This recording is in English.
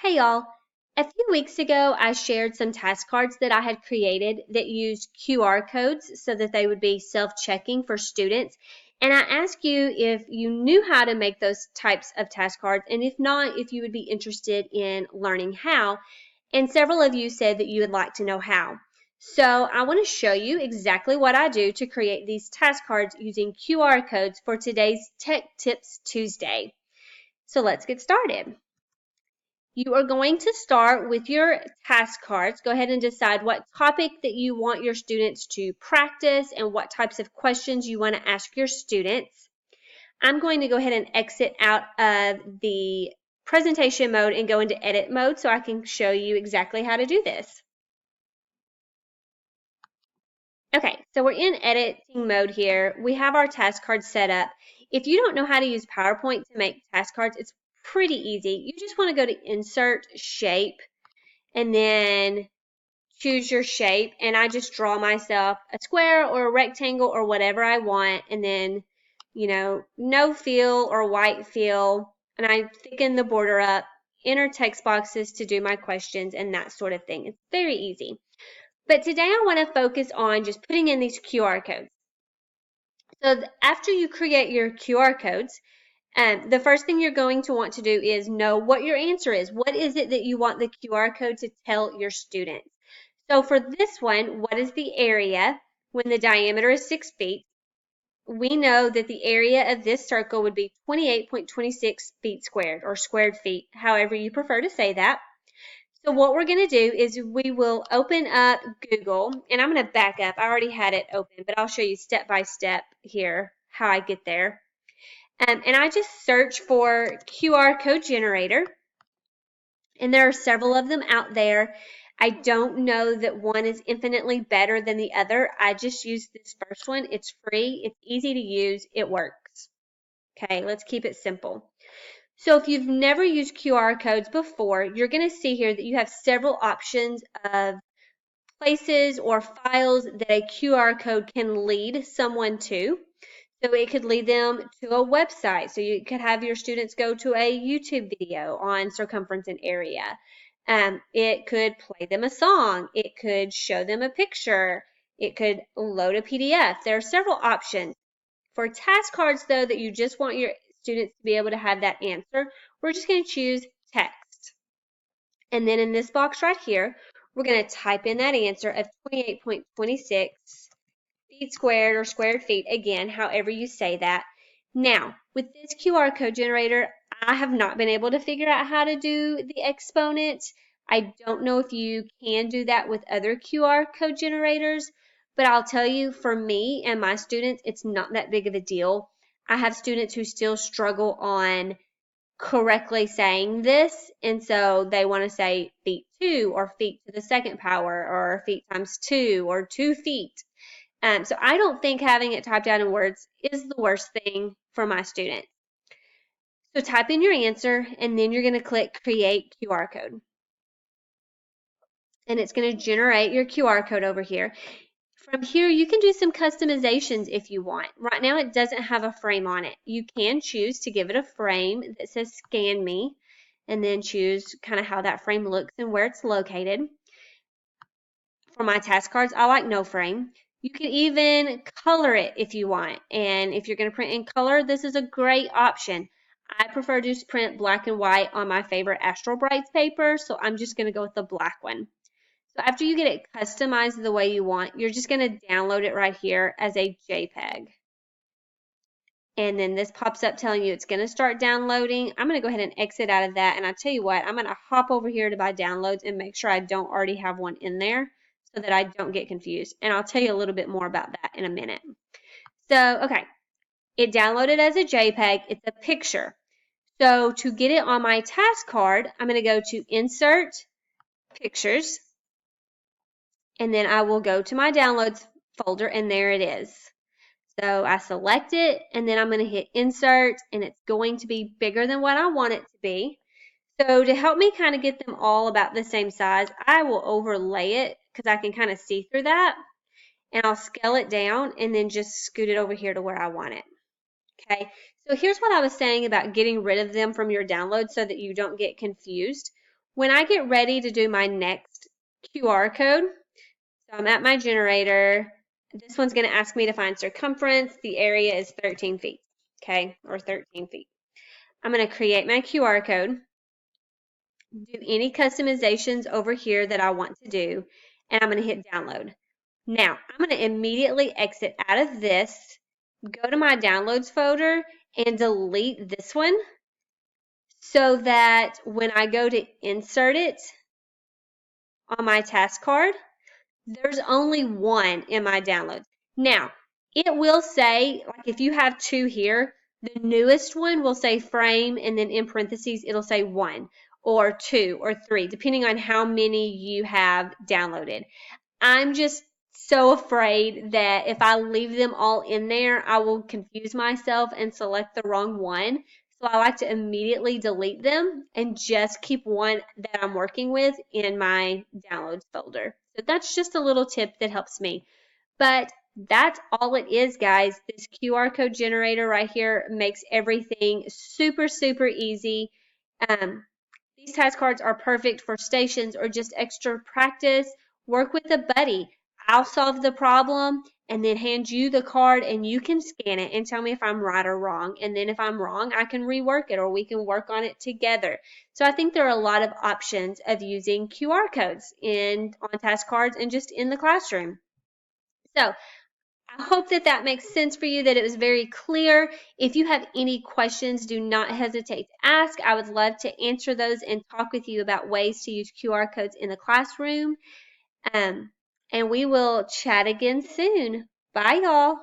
Hey y'all, a few weeks ago I shared some task cards that I had created that used QR codes so that they would be self-checking for students. And I asked you if you knew how to make those types of task cards, and if not, if you would be interested in learning how. And several of you said that you would like to know how. So I want to show you exactly what I do to create these task cards using QR codes for today's Tech Tips Tuesday. So let's get started. You are going to start with your task cards. Go ahead and decide what topic that you want your students to practice and what types of questions you want to ask your students. I'm going to go ahead and exit out of the presentation mode and go into edit mode so I can show you exactly how to do this. Okay, so we're in editing mode here. We have our task cards set up. If you don't know how to use PowerPoint to make task cards, it's pretty easy. You just want to go to Insert, Shape, and then choose your shape, and I just draw myself a square or a rectangle or whatever I want, and then no fill or white fill, and I thicken the border up, enter text boxes to do my questions and that sort of thing. It's very easy. But today I want to focus on just putting in these QR codes. So after you create your QR codes, the first thing you're going to want to do is know what your answer is. What is it that you want the QR code to tell your students? So for this one, what is the area when the diameter is 6 feet? We know that the area of this circle would be 28.26 feet squared, or squared feet, however you prefer to say that. So what we're going to do is we will open up Google, and I'm going to back up. I already had it open, but I'll show you step by step here how I get there. And I just search for QR code generator, and there are several of them out there. I don't know that one is infinitely better than the other. I just use this first one. It's free, it's easy to use, it works. Okay, let's keep it simple. So if you've never used QR codes before, you're going to see here that you have several options of places or files that a QR code can lead someone to. So it could lead them to a website. So you could have your students go to a YouTube video on circumference and area. It could play them a song. It could show them a picture. It could load a PDF. There are several options. For task cards, though, that you just want your students to be able to have that answer, we're just going to choose text. And then in this box right here, we're going to type in that answer of 28.26 feet squared or squared feet, again, however you say that. Now, with this QR code generator, I have not been able to figure out how to do the exponent. I don't know if you can do that with other QR code generators, but I'll tell you, for me and my students, it's not that big of a deal. I have students who still struggle on correctly saying this, and so they want to say feet 2 or feet to the second power or feet times 2 or 2 feet. So I don't think having it typed out in words is the worst thing for my students. So type in your answer, and then you're going to click Create QR Code. And it's going to generate your QR code over here. From here, you can do some customizations if you want. Right now, it doesn't have a frame on it. You can choose to give it a frame that says Scan Me, and then choose kind of how that frame looks and where it's located. For my task cards, I like no frame. You can even color it if you want. And if you're going to print in color, this is a great option. I prefer to just print black and white on my favorite Astral Brights paper, so I'm just going to go with the black one. So after you get it customized the way you want, you're just going to download it right here as a JPEG. And then this pops up telling you it's going to start downloading. I'm going to go ahead and exit out of that. And I tell you what, I'm going to hop over here to my downloads and make sure I don't already have one in there so that I don't get confused. And I'll tell you a little bit more about that in a minute. So, okay, it downloaded as a JPEG. It's a picture. So to get it on my task card, I'm going to go to Insert, Pictures, and then I will go to my Downloads folder, and there it is. So I select it, and then I'm going to hit Insert, and it's going to be bigger than what I want it to be. So to help me kind of get them all about the same size, I will overlay it because I can kind of see through that. And I'll scale it down and then just scoot it over here to where I want it. Okay, so here's what I was saying about getting rid of them from your download so that you don't get confused. When I get ready to do my next QR code, so I'm at my generator. This one's going to ask me to find circumference. The area is 13 feet, okay, or 13 feet. I'm going to create my QR code, do any customizations over here that I want to do, and I'm going to hit download. Now, I'm going to immediately exit out of this, go to my downloads folder, and delete this one so that when I go to insert it on my task card, there's only one in my downloads. Now, it will say, like if you have two here, the newest one will say frame, and then in parentheses, it'll say 1 or 2 or 3, depending on how many you have downloaded. I'm just so afraid that if I leave them all in there, I will confuse myself and select the wrong one. So I like to immediately delete them and just keep one that I'm working with in my downloads folder. So that's just a little tip that helps me. But that's all it is, guys. This QR code generator right here makes everything super, super easy. These task cards are perfect for stations or just extra practice. Work with a buddy. I'll solve the problem and then hand you the card, and you can scan it and tell me if I'm right or wrong. And then if I'm wrong, I can rework it, or we can work on it together. So I think there are a lot of options of using QR codes on task cards and just in the classroom. So I hope that that makes sense for you, that it was very clear. If you have any questions, do not hesitate to ask. I would love to answer those and talk with you about ways to use QR codes in the classroom. And we will chat again soon. Bye, y'all.